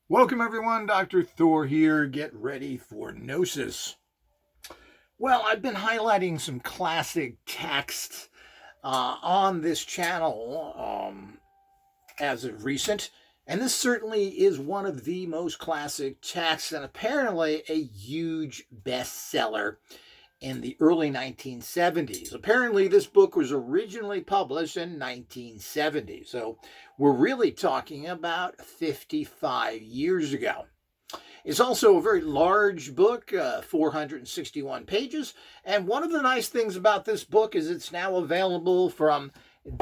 Welcome everyone, Dr. Thor here. Get ready for Gnosis. Well, I've been highlighting some classic texts on this channel as of recent, and this certainly is one of the most classic texts and apparently a huge bestseller in the early 1970s. Apparently, this book was originally published in 1970, so we're really talking about 55 years ago. It's also a very large book, 461 pages, and one of the nice things about this book is it's now available from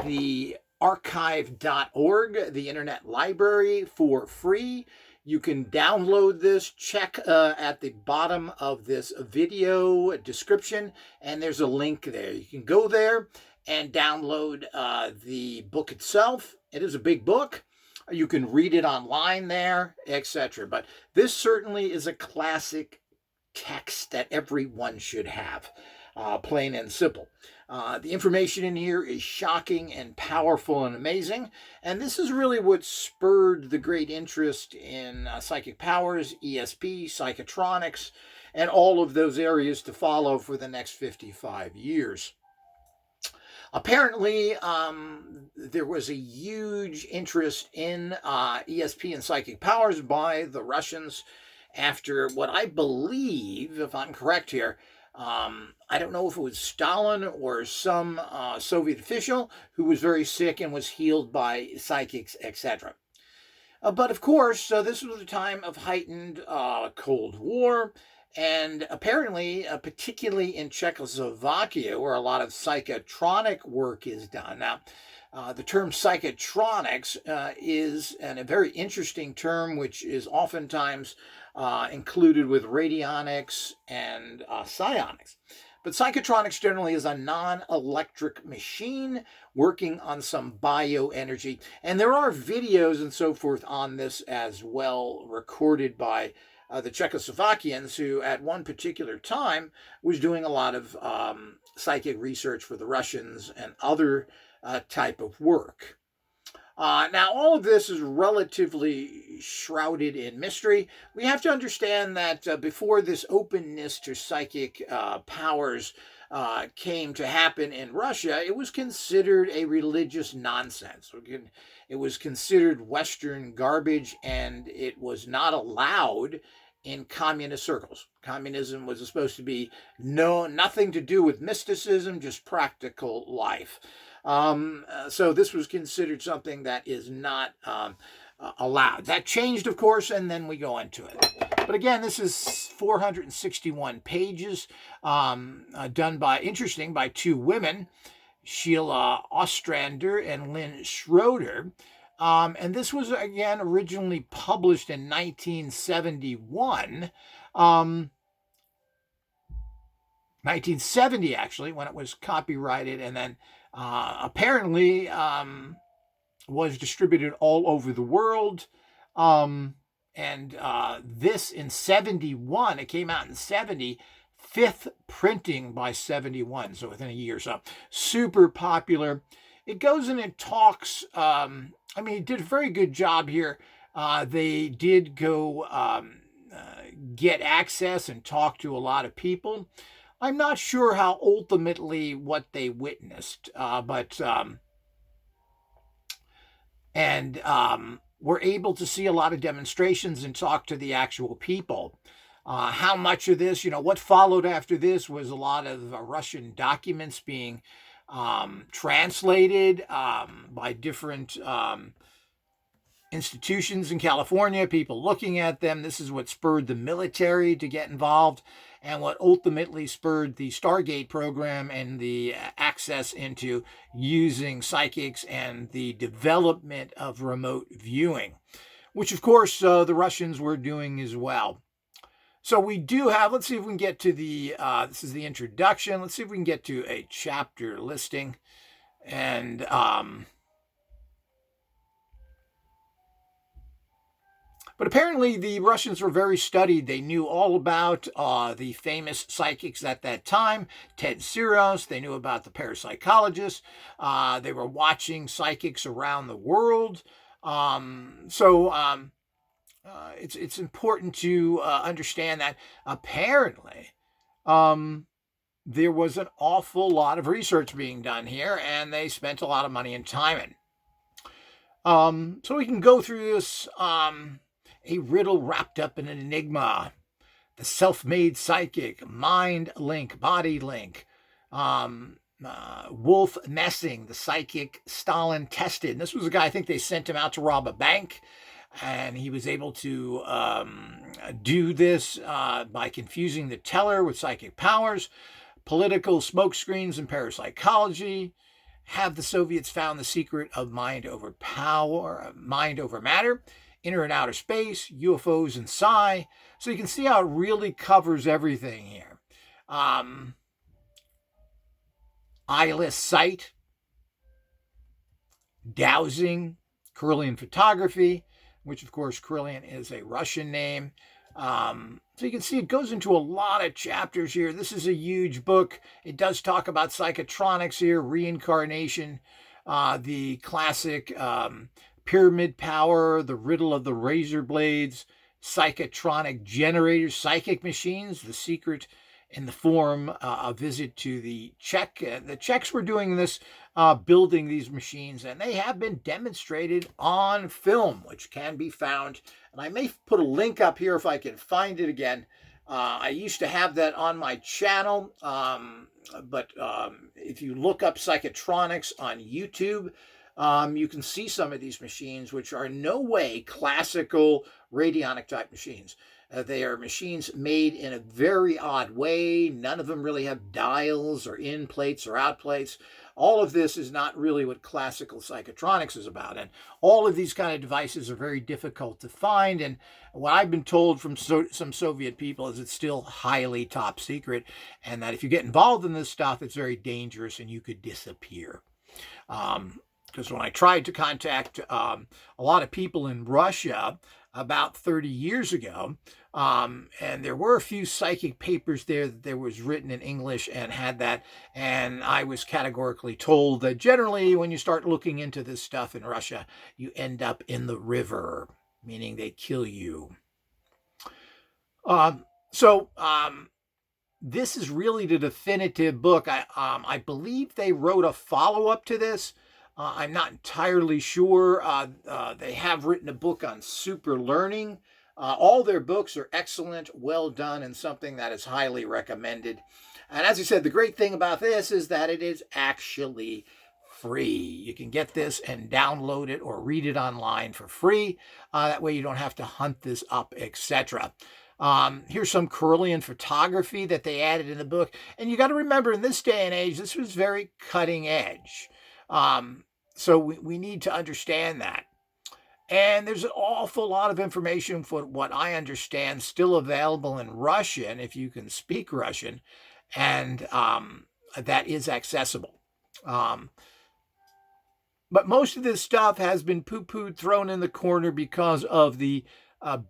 the archive.org, the Internet Library, for free. You can download this, check at the bottom of this video description, and there's a link there. You can go there and download the book itself. It is a big book. You can read it online there, etc. But this certainly is a classic text that everyone should have, plain and simple. The information in here is shocking and powerful and amazing, and this is really what spurred the great interest in psychic powers, ESP, psychotronics, and all of those areas to follow for the next 55 years. Apparently, there was a huge interest in ESP and psychic powers by the Russians after what I believe, if I'm correct here, I don't know if it was Stalin or some Soviet official who was very sick and was healed by psychics, etc. But of course, this was a time of heightened Cold War. And apparently, particularly in Czechoslovakia, where a lot of psychotronic work is done. Now, the term psychotronics is a very interesting term, which is oftentimes included with radionics and psionics. But psychotronics generally is a non-electric machine working on some bioenergy. And there are videos and so forth on this as well, recorded by the Czechoslovakians, who at one particular time was doing a lot of psychic research for the Russians and other type of work. Now, all of this is relatively shrouded in mystery. We have to understand that before this openness to psychic powers came to happen in Russia, it was considered a religious nonsense. It was considered Western garbage, and it was not allowed in communist circles. Communism was supposed to be nothing to do with mysticism, just practical life. So this was considered something that is not allowed. That changed, of course, and then we go into it. But again, this is 461 pages, done by two women, Sheila Ostrander and Lynn Schroeder. And this was, again, originally published in 1971. 1970, actually, when it was copyrighted, and then apparently was distributed all over the world. And this in 71, it came out in 70, fifth printing by 71, so within a year. So super popular. It goes in and talks, it did a very good job here. They did go get access and talk to a lot of people. I'm not sure how ultimately what they witnessed, but were able to see a lot of demonstrations and talk to the actual people. How much of this, what followed after this was a lot of Russian documents being translated by different institutions in California, people looking at them. This is what spurred the military to get involved, and what ultimately spurred the Stargate program and the access into using psychics and the development of remote viewing, which of course the Russians were doing as well. So we do have, let's see if we can get to the, this is the introduction. Let's see if we can get to a chapter listing. And but apparently the Russians were very studied. They knew all about the famous psychics at that time, Ted Siros. They knew about the parapsychologists. They were watching psychics around the world. it's important to understand that apparently um, there was an awful lot of research being done here, and they spent a lot of money and time in. So we can go through this a riddle wrapped up in an enigma, the self-made psychic, mind link, body link, Wolf Messing, the psychic Stalin tested. And this was a guy, I think they sent him out to rob a bank, and he was able to do this by confusing the teller with psychic powers, political smokescreens, and parapsychology. Have the Soviets found the secret of mind over power, mind over matter, inner and outer space, UFOs and psi? So you can see how it really covers everything here. Eyeless sight, dowsing, Kirlian photography, which of course Kirlian is a Russian name. So you can see it goes into a lot of chapters here. This is a huge book. It does talk about psychotronics here, reincarnation, the classic pyramid power, the riddle of the razor blades, psychotronic generators, psychic machines, the secret in the form a visit to the Czech. The Czechs were doing this, building these machines, and they have been demonstrated on film, which can be found. And I may put a link up here if I can find it again. I used to have that on my channel, but if you look up Psychotronics on YouTube, you can see some of these machines, which are in no way classical radionic type machines. They are machines made in a very odd way. None of them really have dials or in plates or out plates. All of this is not really what classical psychotronics is about. And all of these kind of devices are very difficult to find. And what I've been told from some Soviet people is it's still highly top secret. And that if you get involved in this stuff, it's very dangerous and you could disappear. Because when I tried to contact a lot of people in Russia about 30 years ago, and there were a few psychic papers there that there was written in English and had that, and I was categorically told that generally when you start looking into this stuff in Russia, you end up in the river, meaning they kill you. This is really the definitive book. I believe they wrote a follow-up to this. I'm not entirely sure. They have written a book on super learning. All their books are excellent, well done, and something that is highly recommended. And as I said, the great thing about this is that it is actually free. You can get this and download it or read it online for free. That way you don't have to hunt this up, etc. Here's some Kirlian photography that they added in the book. And you got to remember, in this day and age, this was very cutting edge. So we need to understand that. And there's an awful lot of information, for what I understand, still available in Russian, if you can speak Russian, and that is accessible. But most of this stuff has been poo-pooed, thrown in the corner because of the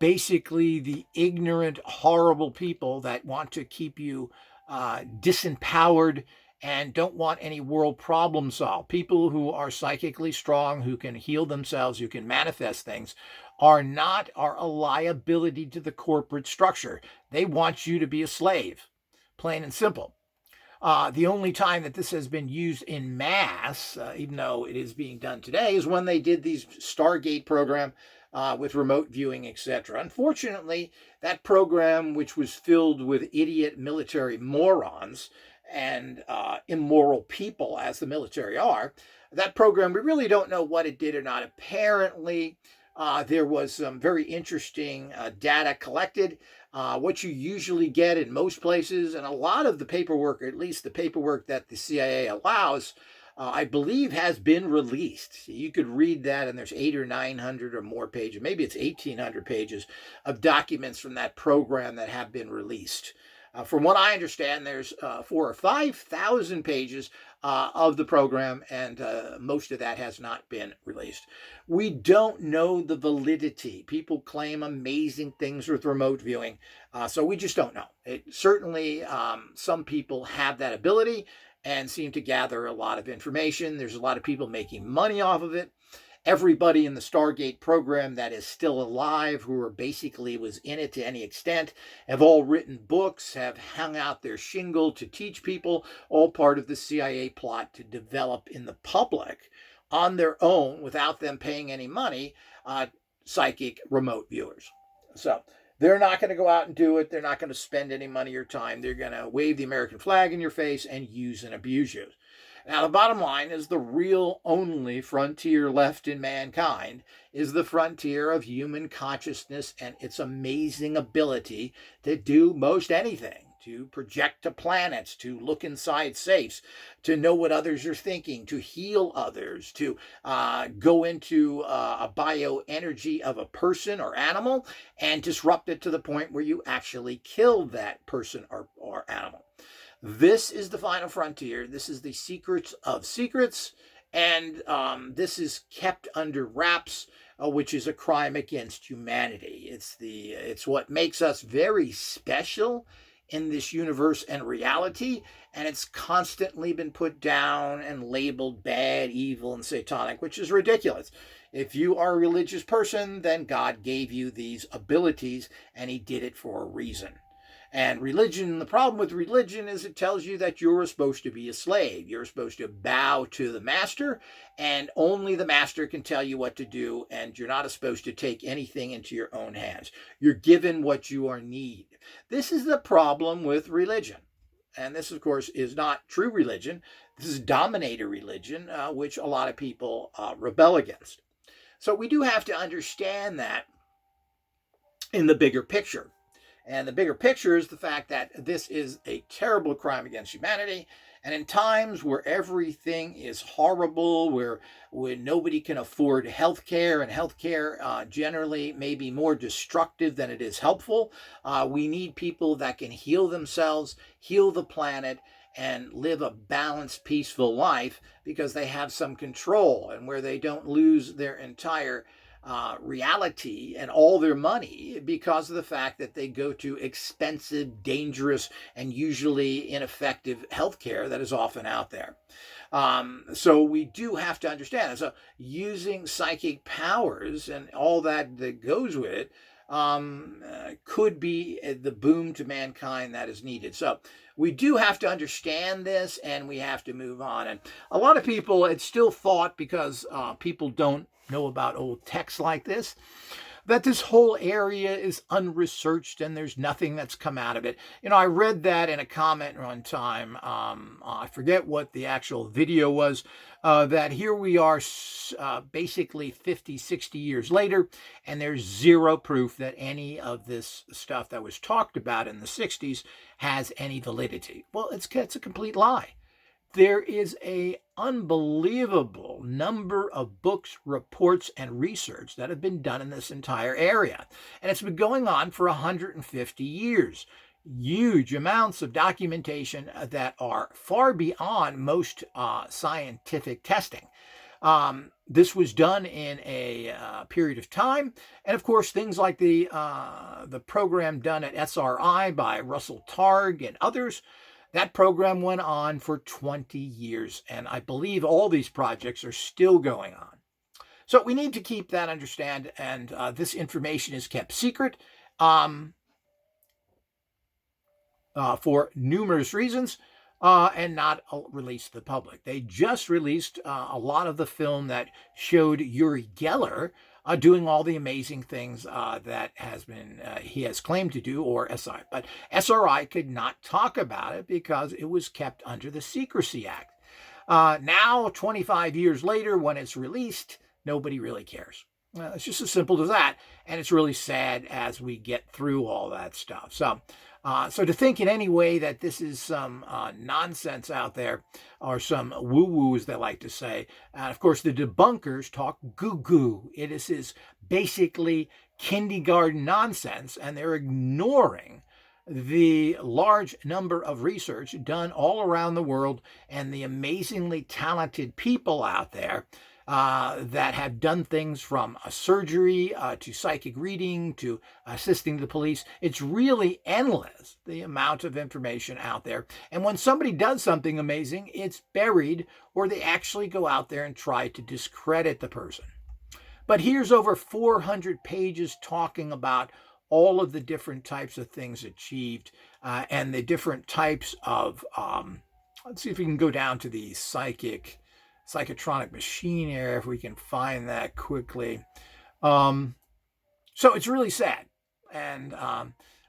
basically the ignorant, horrible people that want to keep you disempowered and don't want any world problem solved. People who are psychically strong, who can heal themselves, who can manifest things, are a liability to the corporate structure. They want you to be a slave, plain and simple. The only time that this has been used in mass, even though it is being done today, is when they did these Stargate program with remote viewing, etc. Unfortunately, that program, which was filled with idiot military morons and immoral people, as the military are, that program, we really don't know what it did or not. Apparently, there was some very interesting data collected. What you usually get in most places, and a lot of the paperwork, or at least the paperwork that the CIA allows, I believe has been released. You could read that, and there's 800 or 900 or more pages, maybe it's 1,800 pages of documents from that program that have been released. From what I understand, there's 4,000 or 5,000 pages of the program, and most of that has not been released. We don't know the validity. People claim amazing things with remote viewing, so we just don't know. Certainly, some people have that ability and seem to gather a lot of information. There's a lot of people making money off of it. Everybody in the Stargate program that is still alive, who are basically was in it to any extent, have all written books, have hung out their shingle to teach people, all part of the CIA plot to develop in the public on their own, without them paying any money, psychic remote viewers. So they're not going to go out and do it. They're not going to spend any money or time. They're going to wave the American flag in your face and use and abuse you. Now, the bottom line is the real only frontier left in mankind is the frontier of human consciousness and its amazing ability to do most anything, to project to planets, to look inside safes, to know what others are thinking, to heal others, to go into a bioenergy of a person or animal and disrupt it to the point where you actually kill that person or animal. This is the final frontier. This is the secrets of secrets. And this is kept under wraps, which is a crime against humanity. It's what makes us very special in this universe and reality. And it's constantly been put down and labeled bad, evil, and satanic, which is ridiculous. If you are a religious person, then God gave you these abilities and he did it for a reason. And religion, the problem with religion is it tells you that you're supposed to be a slave. You're supposed to bow to the master, and only the master can tell you what to do, and you're not supposed to take anything into your own hands. You're given what you are need. This is the problem with religion. And this, of course, is not true religion. This is dominator religion, which a lot of people rebel against. So we do have to understand that in the bigger picture. And the bigger picture is the fact that this is a terrible crime against humanity. And in times where everything is horrible, where nobody can afford health care, and health care generally may be more destructive than it is helpful, we need people that can heal themselves, heal the planet, and live a balanced, peaceful life because they have some control and where they don't lose their entire reality and all their money because of the fact that they go to expensive, dangerous, and usually ineffective healthcare that is often out there. So we do have to understand it. So using psychic powers and all that goes with it could be the boom to mankind that is needed. So we do have to understand this and we have to move on. And a lot of people, it's still thought because people don't know about old texts like this, that this whole area is unresearched and there's nothing that's come out of it. You know, I read that in a comment one time. I forget what the actual video was, that here we are basically 50, 60 years later, and there's zero proof that any of this stuff that was talked about in the 60s has any validity. Well, it's a complete lie. There is an unbelievable number of books, reports, and research that have been done in this entire area. And it's been going on for 150 years. Huge amounts of documentation that are far beyond most scientific testing. This was done in a period of time. And of course, things like the program done at SRI by Russell Targ and others, that program went on for 20 years, and I believe all these projects are still going on. So we need to keep that understand, and this information is kept secret for numerous reasons and not released to the public. They just released a lot of the film that showed Uri Geller doing all the amazing things that he has claimed to do, or SI. But SRI could not talk about it because it was kept under the Secrecy Act. Now, 25 years later, when it's released, nobody really cares. It's just as simple as that. And it's really sad as we get through all that stuff. So to think in any way that this is some nonsense out there, or some woo-woo, as they like to say, and of course the debunkers talk goo-goo. It is basically kindergarten nonsense, and they're ignoring the large number of research done all around the world and the amazingly talented people out there that have done things from surgery to psychic reading to assisting the police. It's really endless, the amount of information out there. And when somebody does something amazing, it's buried, or they actually go out there and try to discredit the person. But here's over 400 pages talking about all of the different types of things achieved and the different types of, let's see if we can go down to the psychotronic machine here, if we can find that quickly. So it's really sad. And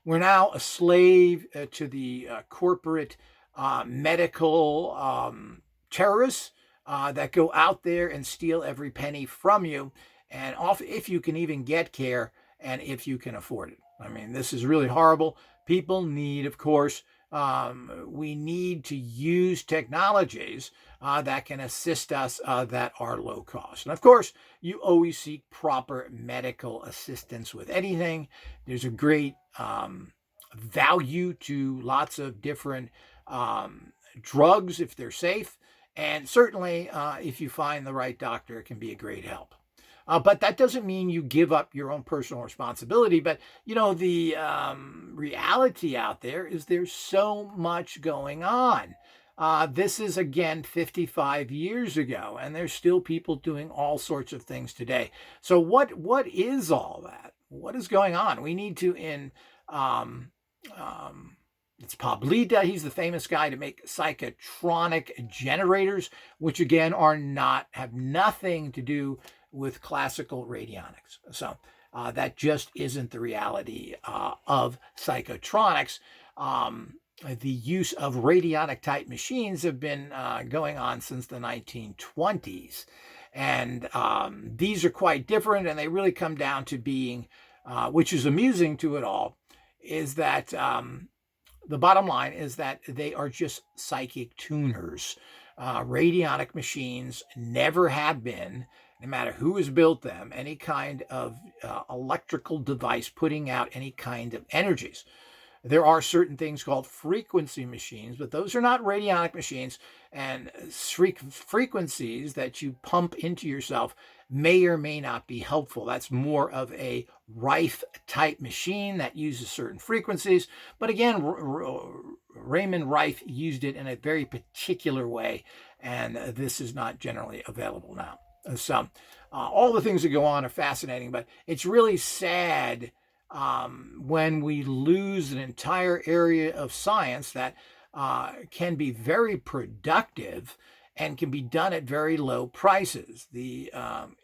we're now a slave to the corporate medical terrorists that go out there and steal every penny from you, and if you can even get care and if you can afford it. I mean, this is really horrible. People need, of course, we need to use technologies that can assist us that are low cost. And of course, you always seek proper medical assistance with anything. There's a great value to lots of different drugs if they're safe. And certainly, if you find the right doctor, it can be a great help. But that doesn't mean you give up your own personal responsibility. But, the reality out there is there's so much going on. This is, again, 55 years ago, and there's still people doing all sorts of things today. So what is all that? What is going on? We need to, it's Pablita. He's the famous guy to make psychotronic generators, which again have nothing to do with classical radionics. So that just isn't the reality of psychotronics. The use of radionic type machines have been going on since the 1920s. And these are quite different, and they really come down to being, which is amusing to it all, is that the bottom line is that they are just psychic tuners. Radionic machines never have been, no matter who has built them, any kind of electrical device putting out any kind of energies. There are certain things called frequency machines, but those are not radionic machines. And frequencies that you pump into yourself may or may not be helpful. That's more of a Rife type machine that uses certain frequencies. But again, Raymond Rife used it in a very particular way, and this is not generally available now. So all the things that go on are fascinating, but it's really sad when we lose an entire area of science that can be very productive and can be done at very low prices. The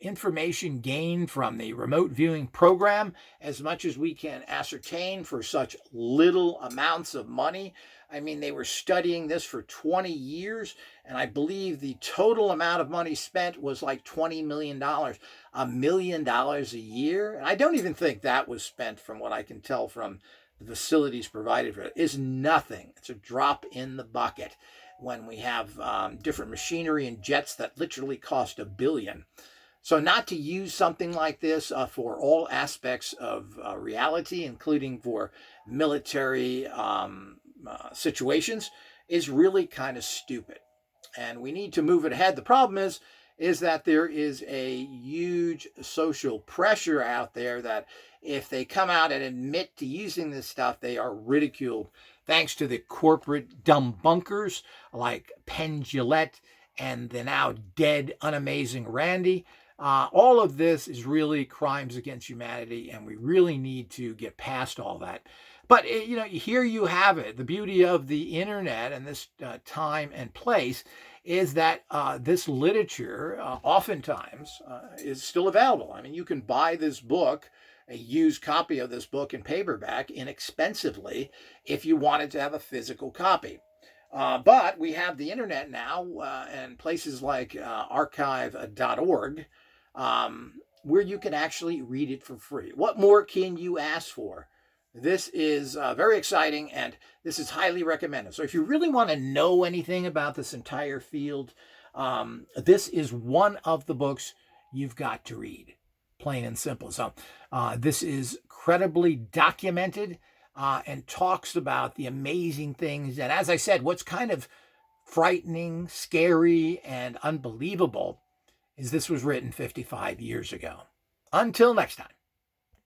information gained from the remote viewing program, as much as we can ascertain for such little amounts of money. I mean, they were studying this for 20 years, and I believe the total amount of money spent was like $20 million, $1 million a year. And I don't even think that was spent, from what I can tell from the facilities provided for it. Is nothing. It's a drop in the bucket when we have different machinery and jets that literally cost $1 billion. So not to use something like this for all aspects of reality, including for military situations, is really kind of stupid. And we need to move it ahead. The problem is that there is a huge social pressure out there that if they come out and admit to using this stuff, they are ridiculed, thanks to the corporate dumb bunkers like Penn Jillette and the now dead unamazing Randy. All of this is really crimes against humanity, and we really need to get past all that. But, here you have it. The beauty of the internet and this time and place is that this literature oftentimes is still available. I mean, you can buy this book, a used copy of this book in paperback, inexpensively, if you wanted to have a physical copy. But we have the internet now and places like archive.org where you can actually read it for free. What more can you ask for? This is very exciting, and this is highly recommended. So if you really want to know anything about this entire field, this is one of the books you've got to read, plain and simple. So this is credibly documented and talks about the amazing things. And as I said, what's kind of frightening, scary, and unbelievable is this was written 55 years ago. Until next time.